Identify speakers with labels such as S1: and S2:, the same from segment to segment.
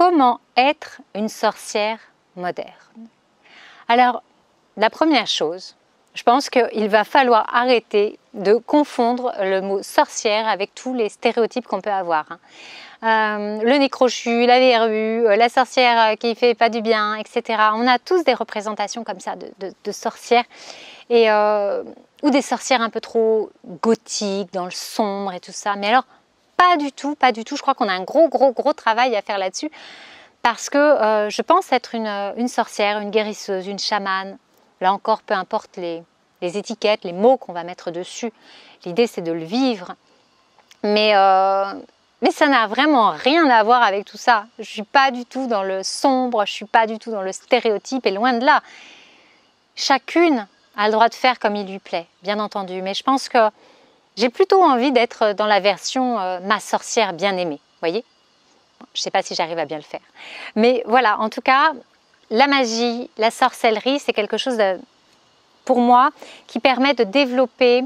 S1: comment être une sorcière moderne? Alors, la première chose, je pense qu'il va falloir arrêter de confondre le mot sorcière avec tous les stéréotypes qu'on peut avoir. Le nez crochu, la verrue, la sorcière qui fait pas du bien, etc. On a tous des représentations comme ça de sorcières, ou des sorcières un peu trop gothiques, dans le sombre et tout ça. Mais alors, pas du tout, pas du tout. Je crois qu'on a un gros travail à faire là-dessus, parce que je pense être une sorcière, une guérisseuse, une chamane. Là encore, peu importe les étiquettes, les mots qu'on va mettre dessus. L'idée, c'est de le vivre. Mais ça n'a vraiment rien à voir avec tout ça. Je ne suis pas du tout dans le sombre, je ne suis pas du tout dans le stéréotype, et loin de là. Chacune a le droit de faire comme il lui plaît, bien entendu. Mais je pense que j'ai plutôt envie d'être dans la version ma sorcière bien-aimée, voyez? Je ne sais pas si j'arrive à bien le faire. Mais voilà, en tout cas, la magie, la sorcellerie, c'est quelque chose pour moi qui permet de développer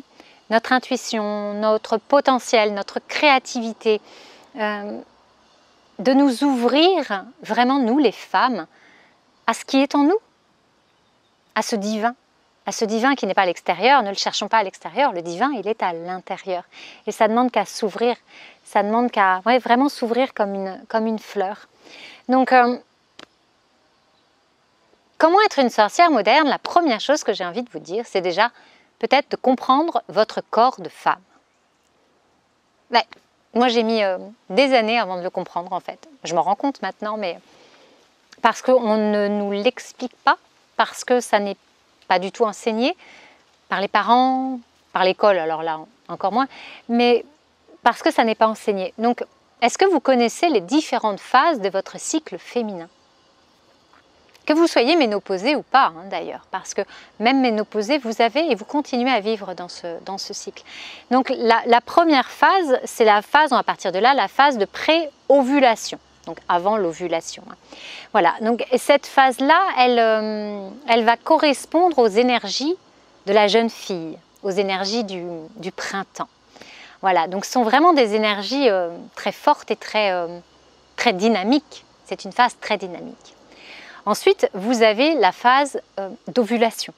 S1: notre intuition, notre potentiel, notre créativité, de nous ouvrir, vraiment nous les femmes, à ce qui est en nous, à ce divin qui n'est pas à l'extérieur. Ne le cherchons pas à l'extérieur, le divin il est à l'intérieur, et ça demande qu'à s'ouvrir, ça demande qu'à vraiment s'ouvrir comme une fleur. Donc comment être une sorcière moderne? La première chose que j'ai envie de vous dire, c'est déjà peut-être de comprendre votre corps de femme. Ouais, moi j'ai mis des années avant de le comprendre en fait. Je m'en rends compte maintenant, mais parce qu'on ne nous l'explique pas, parce que ça n'est pas du tout enseigné par les parents, par l'école, alors là encore moins, mais parce que ça n'est pas enseigné. Donc, est-ce que vous connaissez les différentes phases de votre cycle féminin? Que vous soyez ménopausée ou pas, d'ailleurs, parce que même ménopausée, vous avez et vous continuez à vivre dans ce cycle. Donc la première phase, c'est la phase, à partir de là, la phase de pré-ovulation, donc avant l'ovulation. Voilà, donc cette phase-là, elle va correspondre aux énergies de la jeune fille, aux énergies du printemps. Voilà, donc ce sont vraiment des énergies très fortes et très dynamiques. C'est une phase très dynamique. Ensuite, vous avez la phase d'ovulation.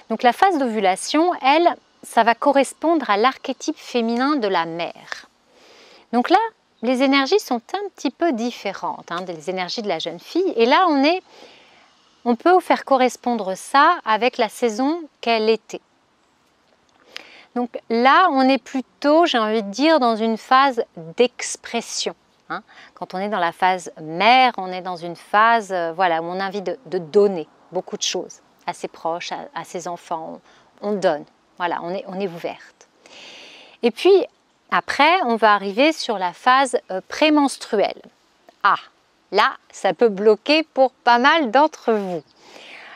S1: Donc la phase d'ovulation, elle, ça va correspondre à l'archétype féminin de la mère. Donc là, les énergies sont un petit peu différentes des énergies de la jeune fille. Et là, on peut faire correspondre ça avec la saison qu'elle était. Donc là, on est plutôt, j'ai envie de dire, dans une phase d'expression. Quand on est dans la phase mère, on est dans une phase où on a envie de donner beaucoup de choses à ses proches, à ses enfants. On donne, voilà, on est ouverte. Et puis après, on va arriver sur la phase prémenstruelle. Ah, là, ça peut bloquer pour pas mal d'entre vous.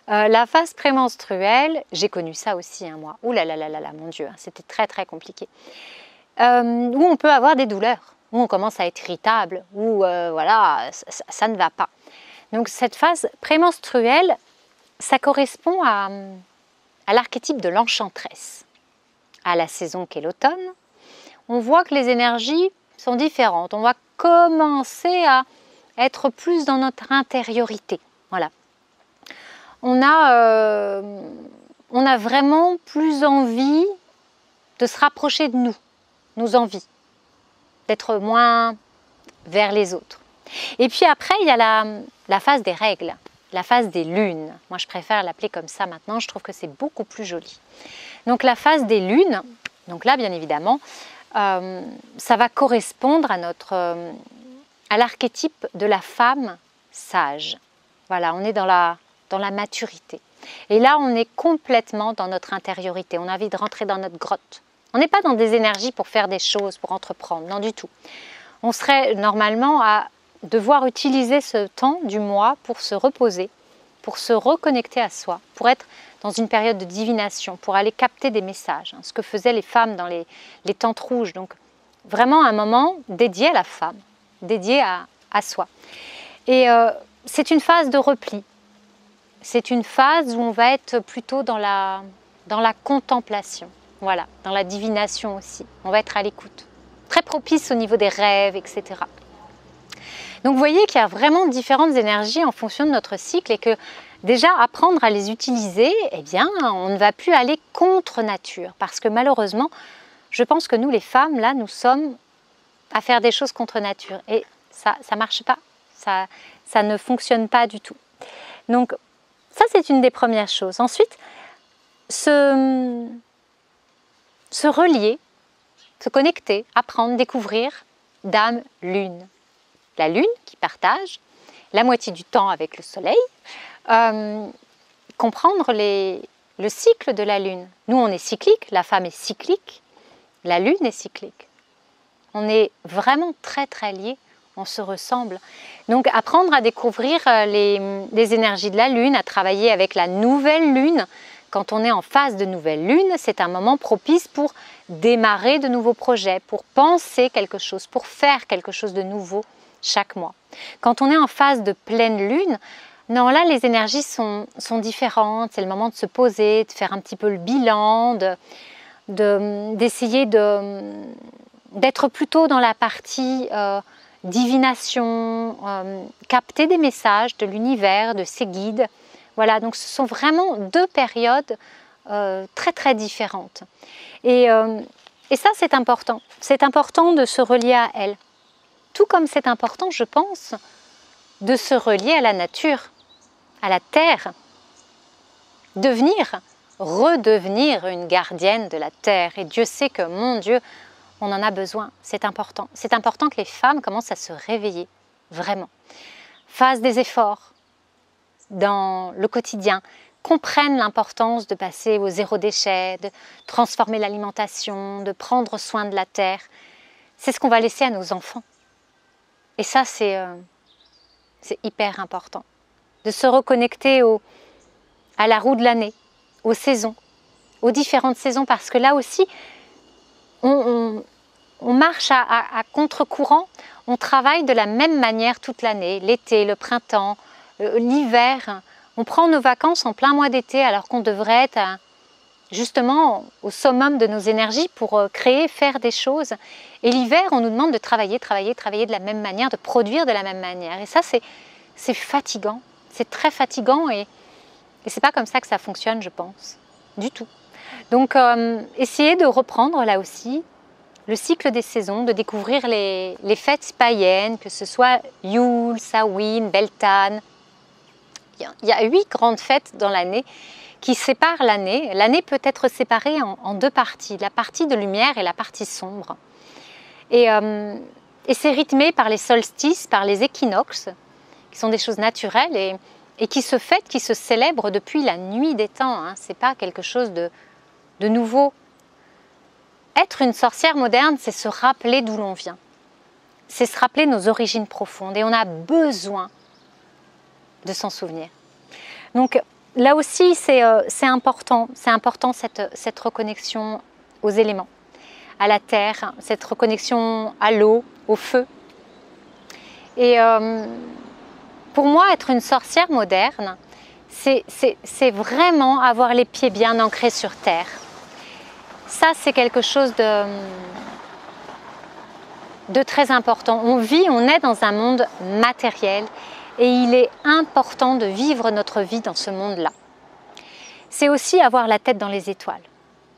S1: La phase prémenstruelle, j'ai connu ça aussi, moi. Ouh là là là là, mon Dieu, c'était très compliqué. Où on peut avoir des douleurs, où on commence à être irritable, où ça ne va pas. Donc cette phase prémenstruelle, ça correspond à l'archétype de l'enchanteresse. À la saison qu'est l'automne, on voit que les énergies sont différentes. On va commencer à être plus dans notre intériorité. Voilà. On a vraiment plus envie de se rapprocher de nous, nos envies, d'être moins vers les autres. Et puis après, il y a la phase des règles, la phase des lunes. Moi, je préfère l'appeler comme ça maintenant, je trouve que c'est beaucoup plus joli. Donc la phase des lunes, donc là, bien évidemment, ça va correspondre à l'archétype de la femme sage. Voilà, on est dans la maturité. Et là, on est complètement dans notre intériorité. On a envie de rentrer dans notre grotte. On n'est pas dans des énergies pour faire des choses, pour entreprendre, non du tout. On serait normalement à devoir utiliser ce temps du mois pour se reposer, pour se reconnecter à soi, pour être dans une période de divination, pour aller capter des messages, ce que faisaient les femmes dans les tentes rouges. Donc vraiment un moment dédié à la femme, dédié à soi. Et c'est une phase de repli. C'est une phase où on va être plutôt dans la contemplation, voilà, dans la divination aussi. On va être à l'écoute, très propice au niveau des rêves, etc. Donc vous voyez qu'il y a vraiment différentes énergies en fonction de notre cycle et que déjà apprendre à les utiliser, eh bien on ne va plus aller contre nature parce que malheureusement, je pense que nous les femmes, là, nous sommes à faire des choses contre nature et ça ne marche pas, ça ne fonctionne pas du tout. Donc ça c'est une des premières choses. Ensuite, se relier, se connecter, apprendre, découvrir Dame Lune. La Lune qui partage la moitié du temps avec le Soleil, comprendre le cycle de la Lune. Nous on est cyclique, la femme est cyclique, la Lune est cyclique. On est vraiment très très liés, on se ressemble. Donc apprendre à découvrir les énergies de la Lune, à travailler avec la nouvelle Lune. Quand on est en phase de nouvelle Lune, c'est un moment propice pour démarrer de nouveaux projets, pour penser quelque chose, pour faire quelque chose de nouveau chaque mois. Quand on est en phase de pleine Lune, non, là les énergies sont différentes, c'est le moment de se poser, de faire un petit peu le bilan, d'essayer d'être plutôt dans la partie divination, capter des messages de l'univers, de ses guides. Voilà, donc ce sont vraiment deux périodes très très différentes. Et ça c'est important. C'est important de se relier à elles. Tout comme c'est important, je pense, de se relier à la nature, à la terre. Redevenir une gardienne de la terre. Et Dieu sait que, mon Dieu, on en a besoin. C'est important. C'est important que les femmes commencent à se réveiller, vraiment. Fassent des efforts dans le quotidien, comprennent l'importance de passer au zéro déchet, de transformer l'alimentation, de prendre soin de la terre. C'est ce qu'on va laisser à nos enfants. Et ça, c'est hyper important. De se reconnecter à la roue de l'année, aux saisons, aux différentes saisons, parce que là aussi, on marche à contre-courant, on travaille de la même manière toute l'année, l'été, le printemps, l'hiver. On prend nos vacances en plein mois d'été alors qu'on devrait être justement au summum de nos énergies pour créer, faire des choses. Et l'hiver, on nous demande de travailler de la même manière, de produire de la même manière. Et ça, c'est fatigant, c'est très fatigant et c'est pas comme ça que ça fonctionne, je pense, du tout. Donc, essayez de reprendre là aussi le cycle des saisons, de découvrir les fêtes païennes, que ce soit Yule, Samhain, Beltane. Il y a 8 grandes fêtes dans l'année qui séparent l'année. L'année peut être séparée en deux parties, la partie de lumière et la partie sombre. Et c'est rythmé par les solstices, par les équinoxes, qui sont des choses naturelles et qui se fêtent, qui se célèbrent depuis la nuit des temps. Hein. Ce n'est pas quelque chose de nouveau. Être une sorcière moderne, c'est se rappeler d'où l'on vient. C'est se rappeler nos origines profondes et on a besoin de s'en souvenir. Donc là aussi, c'est important cette reconnexion aux éléments, à la terre, cette reconnexion à l'eau, au feu. Et pour moi, être une sorcière moderne, c'est vraiment avoir les pieds bien ancrés sur terre. Ça, c'est quelque chose de très important. On est dans un monde matériel et il est important de vivre notre vie dans ce monde-là. C'est aussi avoir la tête dans les étoiles,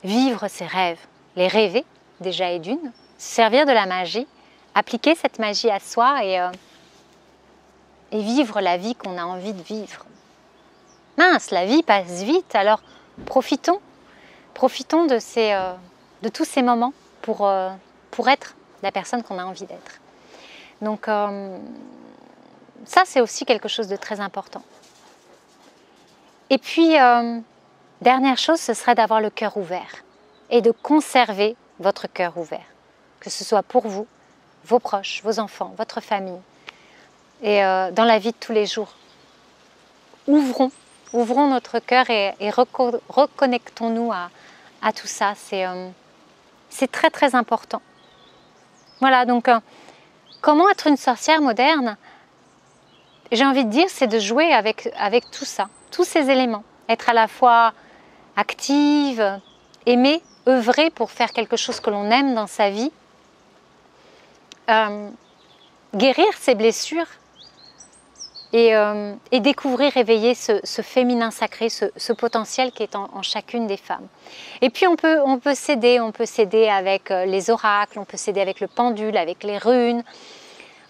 S1: vivre ses rêves, les rêver déjà et d'une, servir de la magie, appliquer cette magie à soi et vivre la vie qu'on a envie de vivre. Mince, la vie passe vite, alors profitons de tous ces moments pour être la personne qu'on a envie d'être. Donc ça, c'est aussi quelque chose de très important. Et puis, dernière chose, ce serait d'avoir le cœur ouvert et de conserver votre cœur ouvert, que ce soit pour vous, vos proches, vos enfants, votre famille, et dans la vie de tous les jours. Ouvrons notre cœur et reconnectons-nous à tout ça. C'est très très important. Voilà, donc comment être une sorcière moderne? J'ai envie de dire, c'est de jouer avec tout ça, tous ces éléments. Être à la fois active, aimer, œuvrer pour faire quelque chose que l'on aime dans sa vie. guérir ses blessures et découvrir, réveiller ce féminin sacré, ce potentiel qui est en chacune des femmes. Et puis on peut s'aider avec les oracles, on peut s'aider avec le pendule, avec les runes.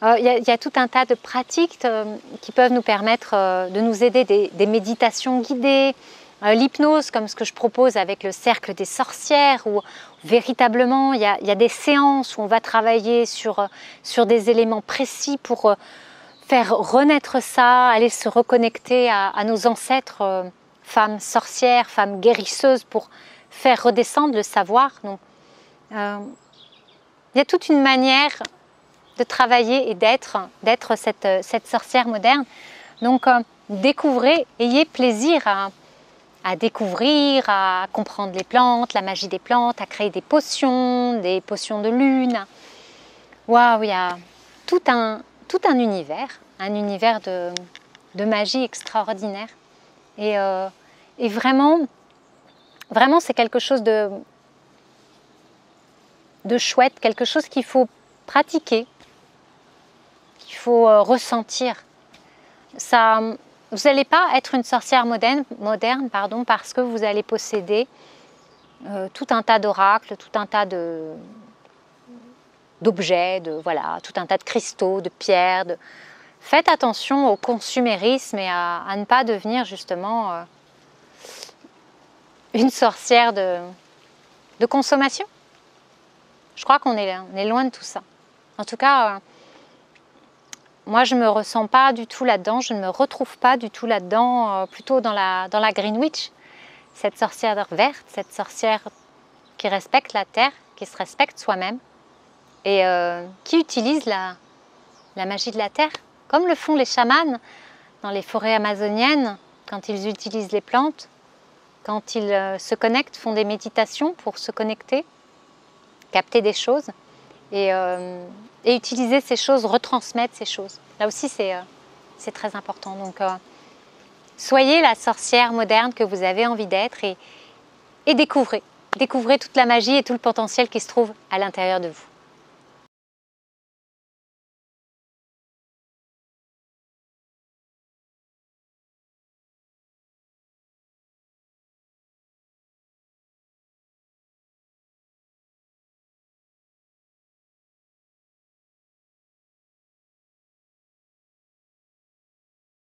S1: Il y a tout un tas de pratiques qui peuvent nous permettre de nous aider, des méditations guidées, l'hypnose comme ce que je propose avec le cercle des sorcières, où véritablement il y a des séances où on va travailler sur des éléments précis pour faire renaître ça, aller se reconnecter à nos ancêtres, femmes sorcières, femmes guérisseuses, pour faire redescendre le savoir. Donc, il y a toute une manière de travailler et d'être cette sorcière moderne. Donc découvrez, ayez plaisir à découvrir, à comprendre les plantes, la magie des plantes, à créer des potions de lune. Waouh, il y a tout un univers de magie extraordinaire. Et vraiment c'est quelque chose de chouette, quelque chose qu'il faut pratiquer, qu'il faut ressentir. Ça, vous n'allez pas être une sorcière moderne parce que vous allez posséder tout un tas d'oracles, tout un tas d'objets, tout un tas de cristaux, de pierres. Faites attention au consumérisme et à ne pas devenir justement une sorcière de consommation. Je crois qu'on est loin de tout ça. En tout cas, moi je ne me ressens pas du tout là-dedans, je ne me retrouve pas du tout là-dedans, plutôt dans la Green Witch, cette sorcière verte, cette sorcière qui respecte la terre, qui se respecte soi-même et qui utilise la magie de la terre, comme le font les chamans dans les forêts amazoniennes, quand ils utilisent les plantes, quand ils se connectent, font des méditations pour se connecter, capter des choses et utiliser ces choses, retransmettre ces choses. Là aussi, c'est très important. Donc, soyez la sorcière moderne que vous avez envie d'être et découvrez toute la magie et tout le potentiel qui se trouve à l'intérieur de vous.